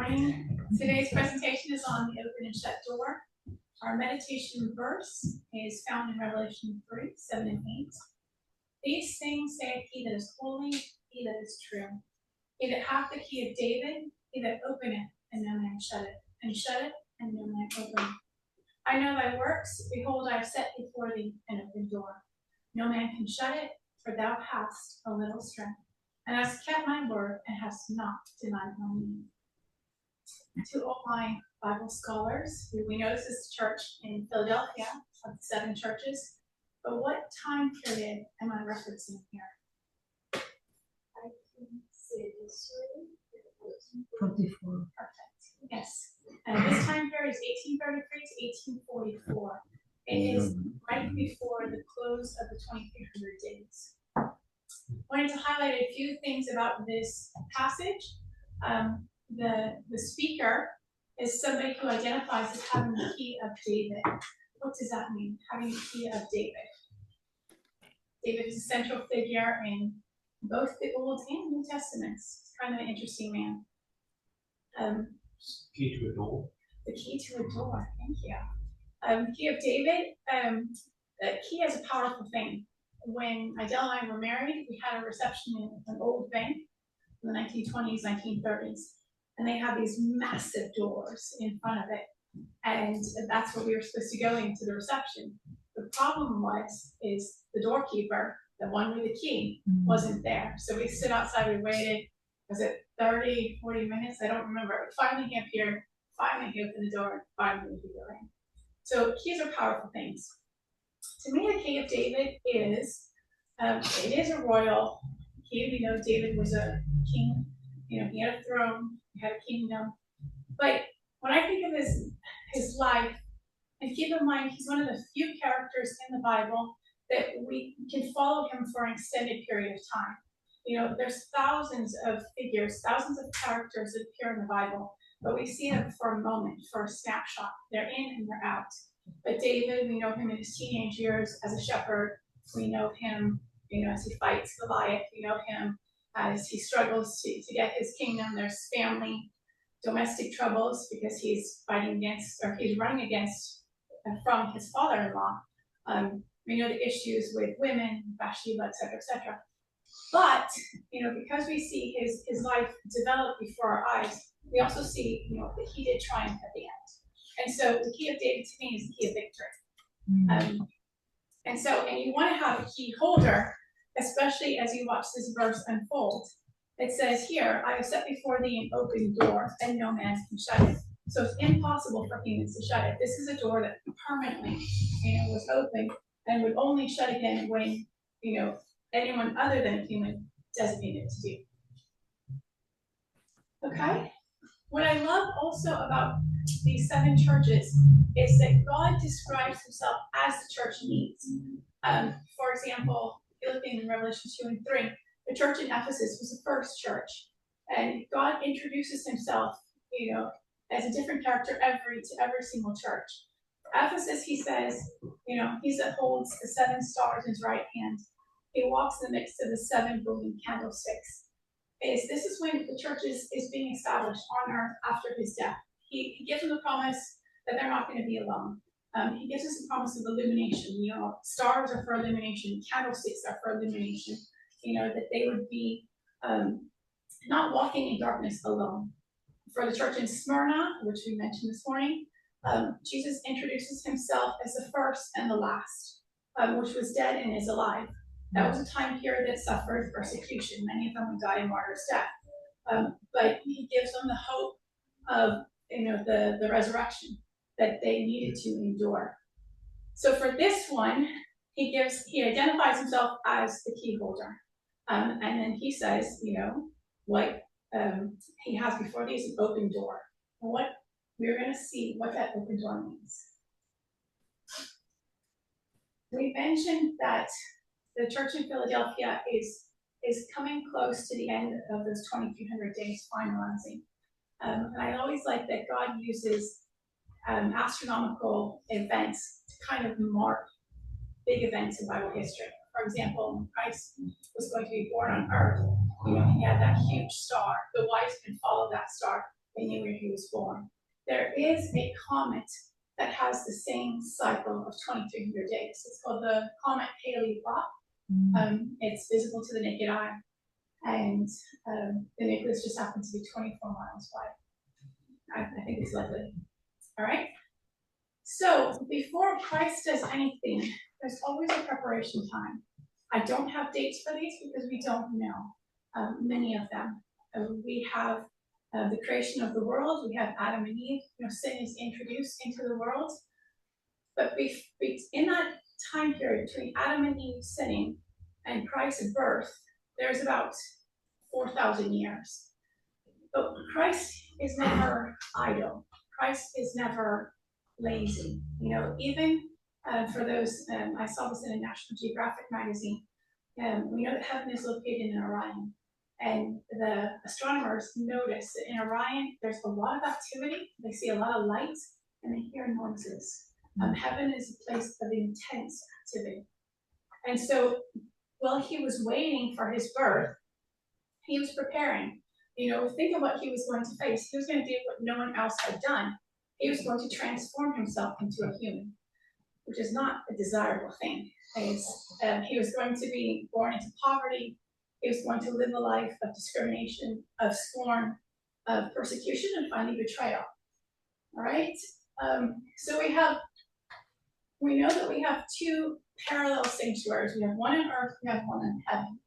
morning. Today's presentation is on the open and shut door. Our meditation verse is found in Revelation 3, 7 and 8. These things saith he that is holy, he that is true. He that hath the key of David, he that openeth, and no man shutteth, and shutteth, and no man openeth. I know thy works, behold, I have set before thee an open door. No man can shut it, for thou hast a little strength, and hast kept my word, and hast not denied my name. To all my Bible scholars, we know this is a church in Philadelphia of the 7 churches, but what time period am I referencing here? I can say this way. 24. Perfect. Yes. And this time period is 1833 to 1844. It is right before the close of the 2300 days. I wanted to highlight a few things about this passage. The speaker is somebody who identifies as having the key of David. What does that mean, having the key of David? David is a central figure in both the Old and New Testaments. He's kind of an interesting man. Key to a door. The key to a door, thank you. The key of David, the key is a powerful thing. When Idell and I were married, we had a reception in an old bank in the 1920s, 1930s. And they had these massive doors in front of it. And that's where we were supposed to go into the reception. The problem is the doorkeeper, the one with the key, wasn't there. So we stood outside, we waited, was it 30, 40 minutes? I don't remember. But finally he appeared, finally he opened the door, finally he got in. So keys are powerful things. To me, the key of David is, it is a royal key. We know David was a king. You know, he had a throne, he had a kingdom. But when I think of his life, and keep in mind, he's one of the few characters in the Bible that we can follow him for an extended period of time. You know, there's thousands of figures, thousands of characters that appear in the Bible, but we see them for a moment, for a snapshot. They're in and they're out. But David, we know him in his teenage years as a shepherd. We know him, you know, as he fights Goliath. We know him as he struggles to get his kingdom. There's family, domestic troubles because he's fighting against, or he's running against from his father-in-law. We know the issues with women, Bathsheba, etc., etc. But, you know, because we see his life develop before our eyes, we also see, you know, that he did triumph at the end. And so the key of David to me is the key of victory. And you want to have a key holder, especially as you watch this verse unfold. It says here, I have set before thee an open door, and no man can shut it. So it's impossible for humans to shut it. This is a door that permanently, you know, was open and would only shut again when, you know, anyone other than a human designated to do. Okay? What I love also about these 7 churches is that God describes himself as the church needs. For example, looking in Revelation 2 and 3, the church in Ephesus was the first church, and God introduces himself, you know, as a different character to every single church. Ephesus, he says, you know, he that holds the 7 stars in his right hand. He walks in the midst of the 7 golden candlesticks. This is when the church is being established on earth after his death. He gives them the promise that they're not going to be alone. He gives us the promise of illumination. You know, stars are for illumination, candlesticks are for illumination. You know, that they would be not walking in darkness alone. For the church in Smyrna, which we mentioned this morning, Jesus introduces himself as the first and the last, which was dead and is alive. That was a time period that suffered persecution. Many of them would die a martyr's death. But he gives them the hope of, you know, the resurrection that they needed to endure. So for this one, he identifies himself as the key holder. And then he says, you know, what he has before thee is an open door. And what we're going to see what that open door means. We mentioned that the church in Philadelphia is coming close to the end of those 2,300 days finalizing. And I always like that God uses astronomical events to kind of mark big events in Bible history. For example, when Christ was going to be born on earth, you know, he had that huge star. The wise men followed that star. they knew where he was born. There is a comet that has the same cycle of 2,300 days. It's called the comet Halley-Bopp. It's visible to the naked eye, and the nucleus just happens to be 24 miles wide. I think it's lovely. All right. So before Christ does anything, there's always a preparation time. I don't have dates for these because we don't know many of them. We have the creation of the world. We have Adam and Eve. Sin is introduced into the world. But in that time period between Adam and Eve sinning and Christ's birth, there's about 4,000 years. But Christ is never idle. Christ is never lazy. Even for those, I saw this in a National Geographic magazine. We know that heaven is located in Orion. And the astronomers notice that in Orion, there's a lot of activity. They see a lot of lights and they hear noises. Heaven is a place of intense activity. And so while he was waiting for his birth, he was preparing. Think of what he was going to face. He was going to do what no one else had done. He was going to transform himself into a human, which is not a desirable thing. He was going to be born into poverty. He was going to live a life of discrimination, of scorn, of persecution, and finally betrayal. All right? So we know that we have two parallel sanctuaries. We have one on earth, we have one in heaven.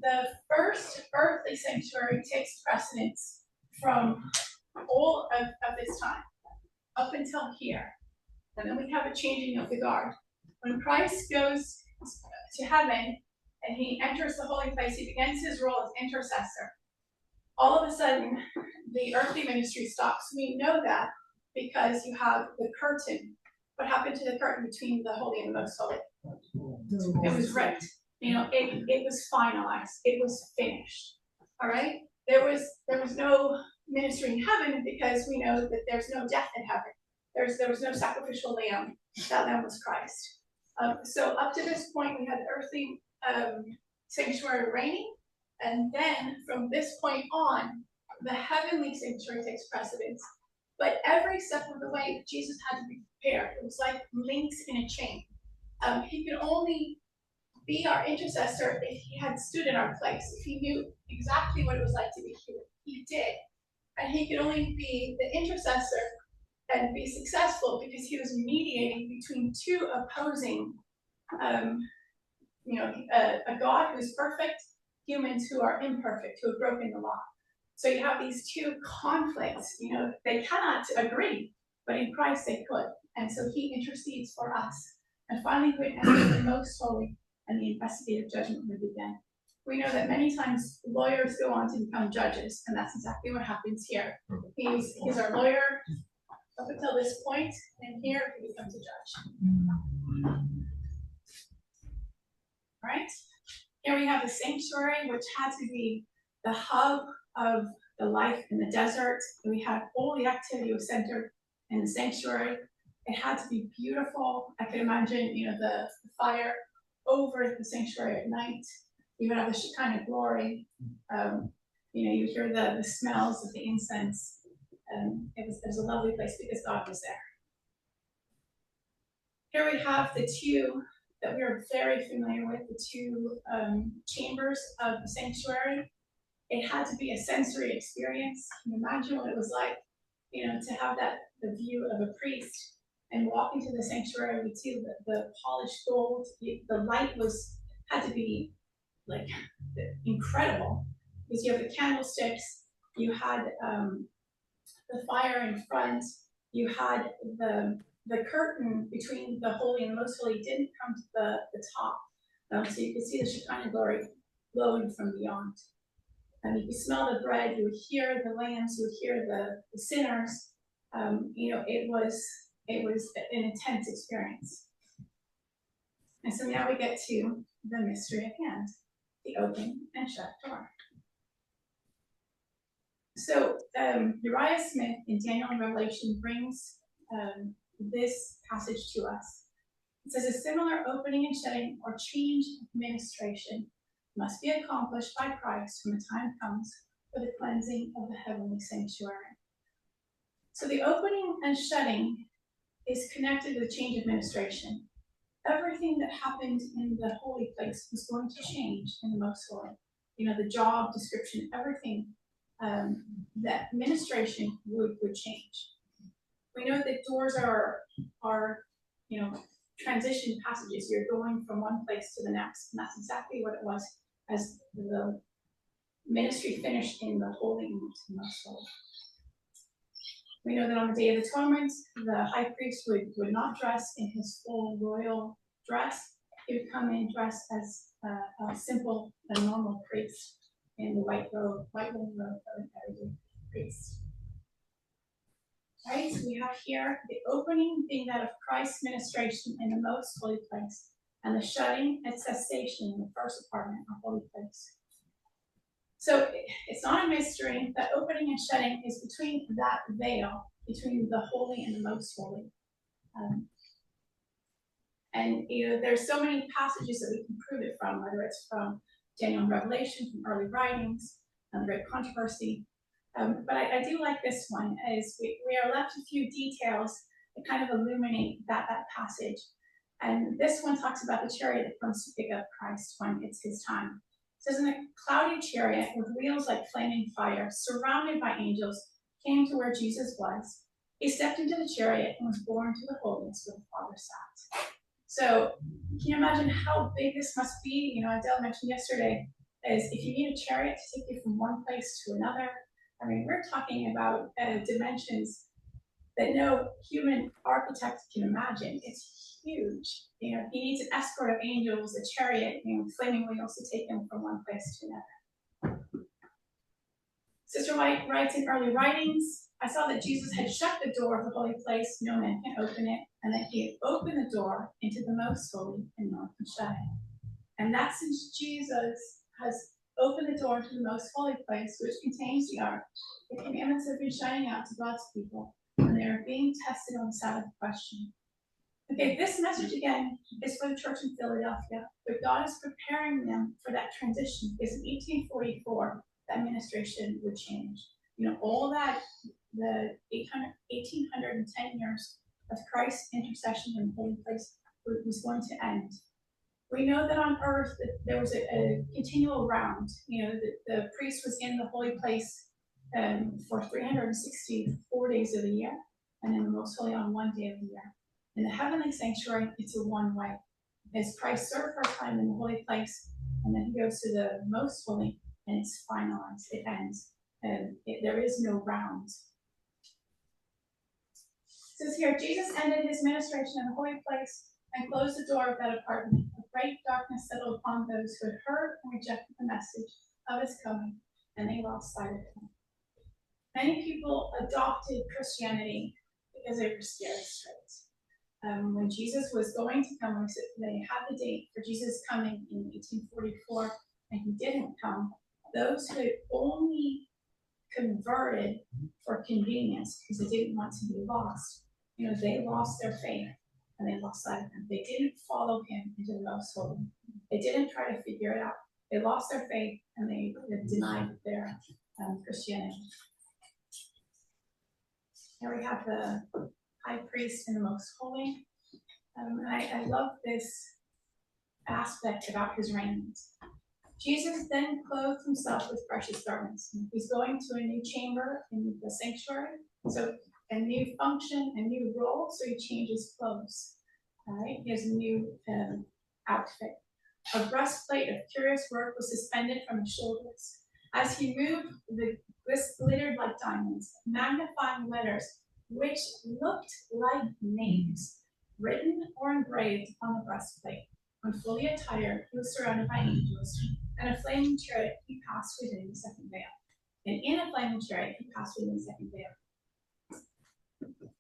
The first earthly sanctuary takes precedence from all of this time, up until here. And then we have a changing of the guard. When Christ goes to heaven and he enters the holy place, he begins his role as intercessor. All of a sudden, the earthly ministry stops. We know that because you have the curtain. What happened to the curtain between the holy and the most holy? It was ripped. It was finalized. It was finished. All right? There was no ministry in heaven because we know that there's no death in heaven. There was no sacrificial lamb. That lamb was Christ. So up to this point, we had the earthly sanctuary reigning, and then from this point on, the heavenly sanctuary takes precedence. But every step of the way, Jesus had to be prepared. It was like links in a chain. He could only be our intercessor if he had stood in our place, if he knew exactly what it was like to be human. He did. And he could only be the intercessor and be successful because he was mediating between two opposing, a God who's perfect, humans who are imperfect, who have broken the law. So you have these two conflicts. They cannot agree, but in Christ they could. And so he intercedes for us. And finally, we enter the most holy, and the investigative judgment would begin. We know that many times lawyers go on to become judges, and that's exactly what happens here. He's our lawyer up until this point, and here he becomes a judge. All right? Here we have the sanctuary, which had to be the hub of the life in the desert. We had all the activity was centered in the sanctuary. It had to be beautiful. I could imagine, the fire over the sanctuary at night. You would have the Shekinah glory. You hear the smells of the incense. It was a lovely place because God was there. Here we have the two that we are very familiar with, the two chambers of the sanctuary. It had to be a sensory experience. Can you imagine what it was like, to have the view of a priest and walk into the sanctuary? We'd see the polished gold. The light had to be like incredible because you have the candlesticks, you had the fire in front, you had the curtain between the holy and the most holy didn't come to the top, so you could see the Shekinah glory glowing from beyond. And you could smell the bread, you would hear the lambs, you would hear the sinners. It was an intense experience. And so now we get to the mystery at hand, the open and shut door. So Uriah Smith in Daniel and Revelation brings this passage to us. It says, a similar opening and shutting or change of administration must be accomplished by Christ when the time comes for the cleansing of the heavenly sanctuary. So the opening and shutting is connected to the change of administration. Everything that happened in the holy place was going to change in the most holy. The job description, everything, that administration would change. We know that doors are transition passages. You're going from one place to the next, and that's exactly what it was as the ministry finished in the holy and most holy. We know that on the Day of Atonement, the high priest would not dress in his full royal dress. He would come in dressed as a simple and normal priest in the white linen robe of an everyday priest. Right, so we have here the opening being that of Christ's ministration in the most holy place, and the shutting and cessation in the first apartment of holy place. So it's not a mystery that opening and shutting is between that veil, between the holy and the most holy. And there's so many passages that we can prove it from, whether it's from Daniel and Revelation, from early writings, and the Great Controversy. But I do like this one, as we are left a few details that kind of illuminate that passage. And this one talks about the chariot that comes to pick up Christ when it's his time. It says, in a cloudy chariot with wheels like flaming fire, surrounded by angels, came to where Jesus was. He stepped into the chariot and was borne to the holiest where the Father sat. So can you imagine how big this must be? Adele mentioned yesterday, is if you need a chariot to take you from one place to another, we're talking about dimensions that no human architect can imagine. It's huge. He needs an escort of angels, a chariot, flaming wheels to take him from one place to another. Sister White writes in early writings, I saw that Jesus had shut the door of the holy place, no man can open it, and that he had opened the door into the most holy, and no one can shut it. And that since Jesus has opened the door to the most holy place, which contains the ark, the commandments have been shining out to God's people, and they are being tested on the Sabbath question. Okay, this message again is for the church in Philadelphia, but God is preparing them for that transition, because in 1844, that administration would change. All that, the 1810 years of Christ's intercession in the holy place was going to end. We know that on earth that there was a continual round. The priest was in the holy place for 364 days of the year, and in the most holy on one day of the year. In the heavenly sanctuary, it's a one way. As Christ served for a time in the holy place, and then he goes to the most holy, and it's finalized. It ends. There is no round. It says here, Jesus ended his ministration in the holy place and closed the door of that apartment. A great darkness settled upon those who had heard and rejected the message of his coming, and they lost sight of him. Many people adopted Christianity because they were scared straight. When Jesus was going to come, they had the date for Jesus coming in 1844, and he didn't come. Those who had only converted for convenience because they didn't want to be lost, they lost their faith and they lost sight of him. They didn't follow him into the most holy. They didn't try to figure it out. They lost their faith and they denied their Christianity. Here we have the high priest in the most holy. I love this aspect about his raiment. Jesus then clothed himself with precious garments. He's going to a new chamber in the sanctuary, so a new function, a new role, so he changes clothes. All right, he has a new outfit. A breastplate of curious work was suspended from his shoulders. As he moved, this glittered like diamonds, magnifying letters which looked like names, written or engraved on the breastplate. When fully attired, he was surrounded by angels, and a flaming chariot he passed within the second veil. And in a flaming chariot he passed within the second veil.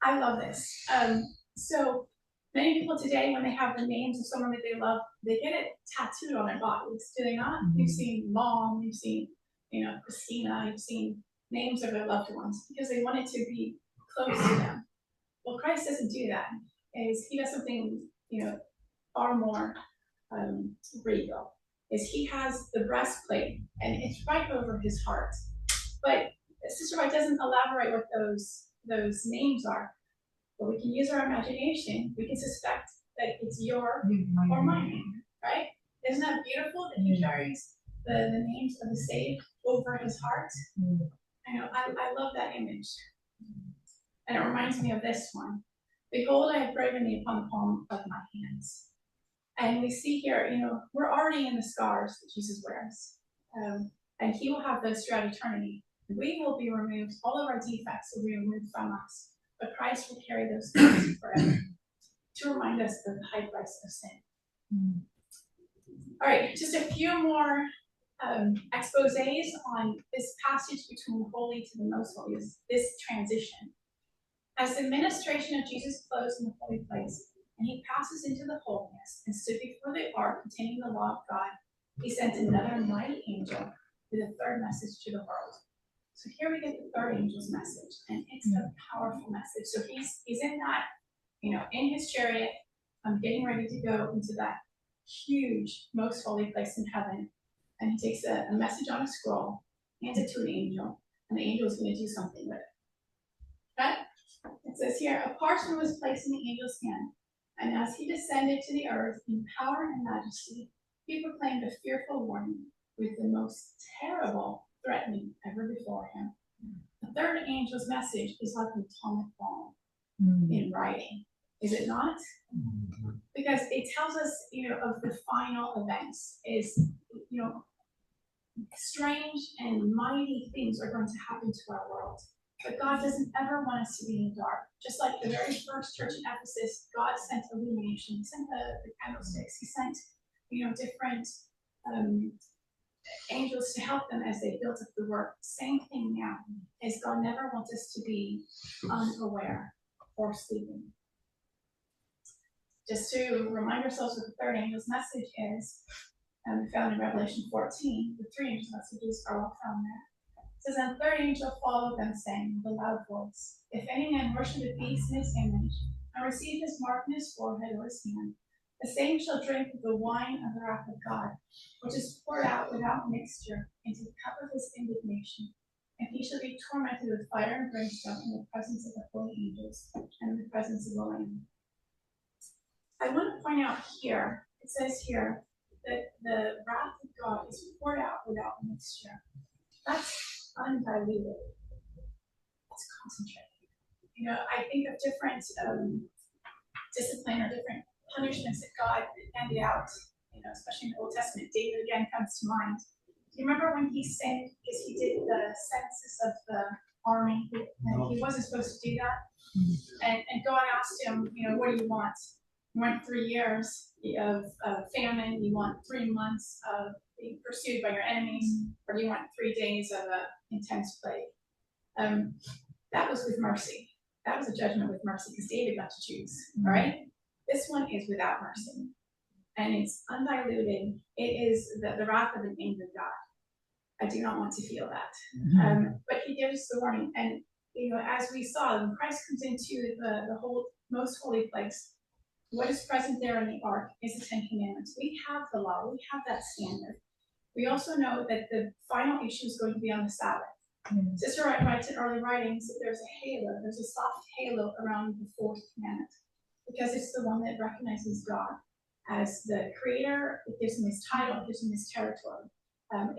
I love this. So many people today, when they have the names of someone that they love, they get it tattooed on their bodies, do they not? Mm-hmm. You've seen Mom, you've seen, Christina, you've seen names of their loved ones because they want it to be close to them. Well, Christ doesn't do that. He does something, far more regal. He has the breastplate, and it's right over his heart. But Sister White doesn't elaborate what those names are, but we can use our imagination. We can suspect that it's your or my name, right? Isn't that beautiful that he carries the names of the saved over his heart? I know, I love that image. And it reminds me of this one. Behold, I have graven thee upon the palm of my hands. And we see here, we're already in the scars that Jesus wears. And he will have those throughout eternity. We will be removed, all of our defects will be removed from us. But Christ will carry those scars forever to remind us of the high price of sin. All right, just a few more exposés on this passage between the holy to the most holy, this transition. As the ministration of Jesus closed in the holy place, and he passes into the holiness and stood before the ark containing the law of God, he sent another mighty angel with a third message to the world. So here we get the third angel's message, and it's a powerful message. So he's in that, in his chariot, getting ready to go into that huge, most holy place in heaven. And he takes a message on a scroll, hands it to an angel, and the angel is going to do something with it. Okay? It says here, a parchment was placed in the angel's hand, and as he descended to the earth in power and majesty, he proclaimed a fearful warning with the most terrible threatening ever before him. The third angel's message is like an atomic bomb in writing, is it not? Because it tells us, of the final events is, strange and mighty things are going to happen to our world. But God doesn't ever want us to be in the dark. Just like the very first church in Ephesus, God sent illumination. He sent the candlesticks. He sent, different angels to help them as they built up the work. Same thing now, is God never wants us to be unaware or sleeping. Just to remind ourselves what the third angel's message is, found in Revelation 14, the three angel messages are all found there. It says, and the third angel followed them, saying with a loud voice, if any man worship the beast in his image, and receive his mark in his forehead or his hand, the same shall drink of the wine of the wrath of God, which is poured out without mixture into the cup of his indignation. And he shall be tormented with fire and brimstone in the presence of the holy angels and in the presence of the Lamb. I want to point out here, it says here, that the wrath of God is poured out without mixture. That's undiluted. That's concentrated. I think of different discipline or different punishments that God handed out, especially in the Old Testament. David again comes to mind. Do you remember when he sinned because he did the census of the army and he wasn't supposed to do that? And God asked him, what do you want? You want 3 years of famine? You want 3 months of being pursued by your enemies? Or do you want 3 days of an intense plague? That was with mercy. That was a judgment with mercy because David got to choose, all right? This one is without mercy. And it's undiluted. It is the wrath of an angry God. I do not want to feel that. But he gives the warning. And, as we saw, when Christ comes into the whole most holy place, what is present there in the ark is the 10 Commandments. We have the law. We have that standard. We also know that the final issue is going to be on the Sabbath. Sister Wright writes in early writings that there's a soft halo around the fourth commandment because it's the one that recognizes God as the creator. It gives him his title, it gives him his territory.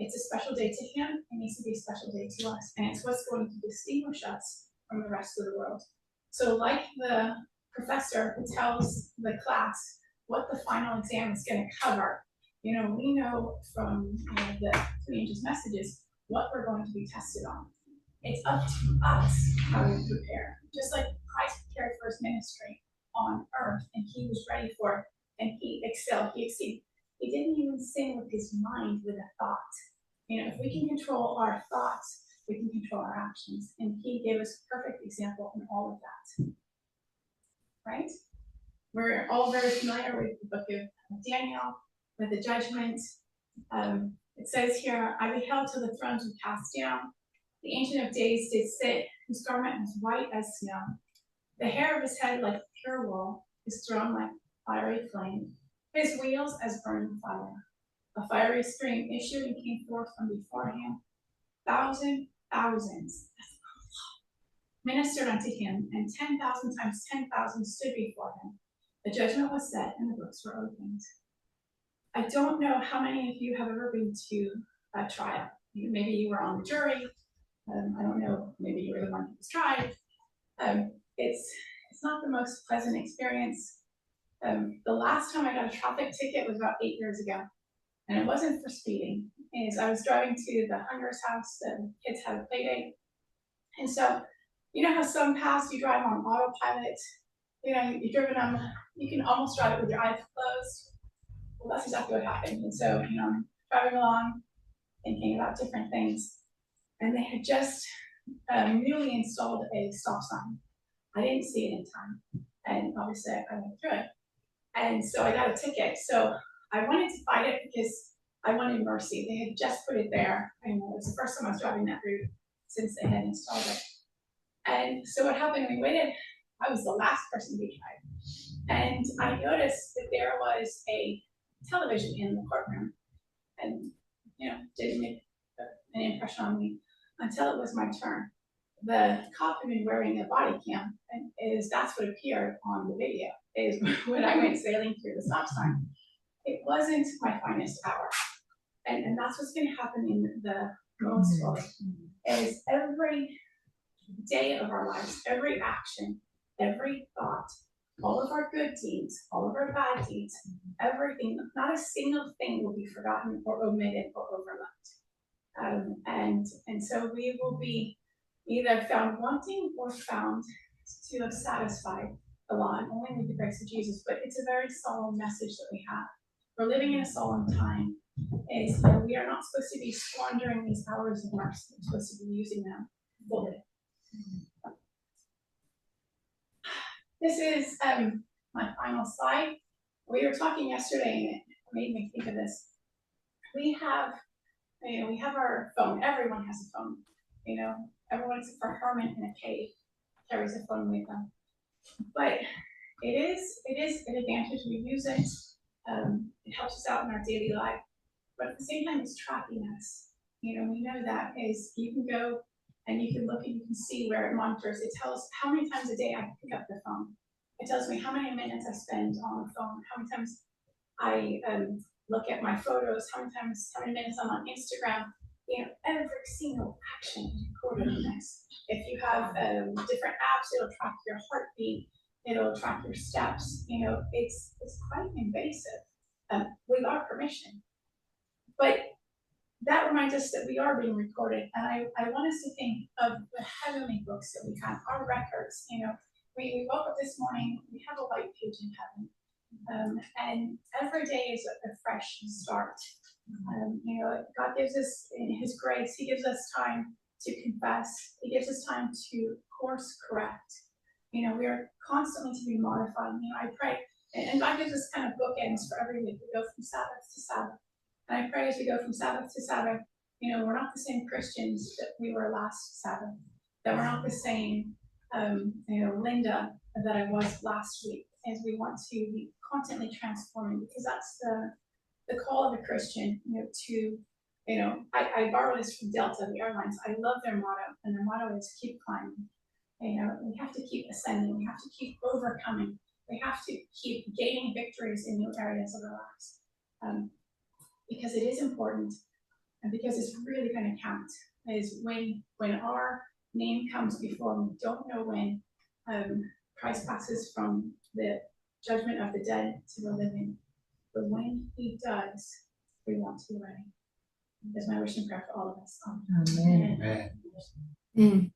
It's a special day to him. It needs to be a special day to us. And it's what's going to distinguish us from the rest of the world. So like the professor who tells the class what the final exam is going to cover, we know from the three angels' messages what we're going to be tested on. It's up to us how we prepare. Just like Christ prepared for his ministry on earth, and he was ready for it, and he excelled, he exceeded. He didn't even sin with his mind, with a thought. If we can control our thoughts, we can control our actions. And he gave us a perfect example in all of that. Right? We're all very familiar with the book of Daniel, with the judgment. It says here, I beheld till the thrones were cast down. The Ancient of Days did sit, whose garment was white as snow. The hair of his head like pure wool, his throne like fiery flame, his wheels as burning fire. A fiery stream issued and came forth from before him. 1,000 thousands ministered unto him, and 10,000 times 10,000 stood before him. The judgment was set, and the books were opened. I don't know how many of you have ever been to a trial. Maybe you were on the jury. I don't know. Maybe you were the one who was tried. It's not the most pleasant experience. The last time I got a traffic ticket was about 8 years ago, and it wasn't for speeding. I was driving to the Hunger's house, and kids had a play date, and so you know how some paths you drive on autopilot. You've driven them. You can almost drive it with your eyes closed. Well, that's exactly what happened. And so I'm driving along, thinking about different things, and they had just newly installed a stop sign. I didn't see it in time, and obviously I went through it. And so I got a ticket. So I wanted to fight it because I wanted mercy. They had just put it there. It was the first time I was driving that route since they had installed it. And so what happened, we waited. I was the last person to be tried. And I noticed that there was a television in the courtroom. And, didn't make an impression on me until it was my turn. The cop had been wearing a body cam, and that's what appeared on the video, is when I went sailing through the stop sign. It wasn't my finest hour. And that's what's going to happen in the most fully, is every day of our lives, every action, every thought, all of our good deeds, all of our bad deeds, everything, not a single thing will be forgotten or omitted or overlooked. And so we will be either found wanting or found to have satisfied the law, and only with the grace of Jesus. But it's a very solemn message that we have. We're living in a solemn time. We are not supposed to be squandering these hours of mercy. We're supposed to be using them fully. This is my final slide. We were talking yesterday, and it made me think of this. We have our phone. Everyone has a phone. Everyone except for Herman in a cave carries a phone with them. But it is an advantage. We use it. It helps us out in our daily life. But at the same time, it's tracking us. We know that is you can go and you can look and you can see where it monitors. It tells how many times a day I pick up the phone. It tells me how many minutes I spend on the phone, how many times I look at my photos, how many minutes I'm on Instagram. Every single action is recorded in this. If you have different apps, it'll track your heartbeat, it'll track your steps. It's quite invasive with our permission. But that reminds us that we are being recorded, and I want us to think of the heavenly books that we have, our records. We woke up this morning, we have a white page in heaven, and every day is a fresh start. God gives us, in His grace, He gives us time to confess. He gives us time to course correct. We are constantly to be modified. I pray, and God gives us kind of bookends for every week. We go from Sabbath to Sabbath. And I pray as we go from Sabbath to Sabbath, we're not the same Christians that we were last Sabbath, that we're not the same, Linda that I was last week, as we want to be constantly transforming, because that's the call of a Christian, I borrow this from Delta, the airlines. I love their motto, and their motto is keep climbing. We have to keep ascending. We have to keep overcoming. We have to keep gaining victories in new areas of our lives. Because it is important, and because it's really going to count, is when our name comes before Him. We don't know when Christ passes from the judgment of the dead to the living, but when He does, we want to be ready. That's my wish and prayer for all of us. Amen. Amen.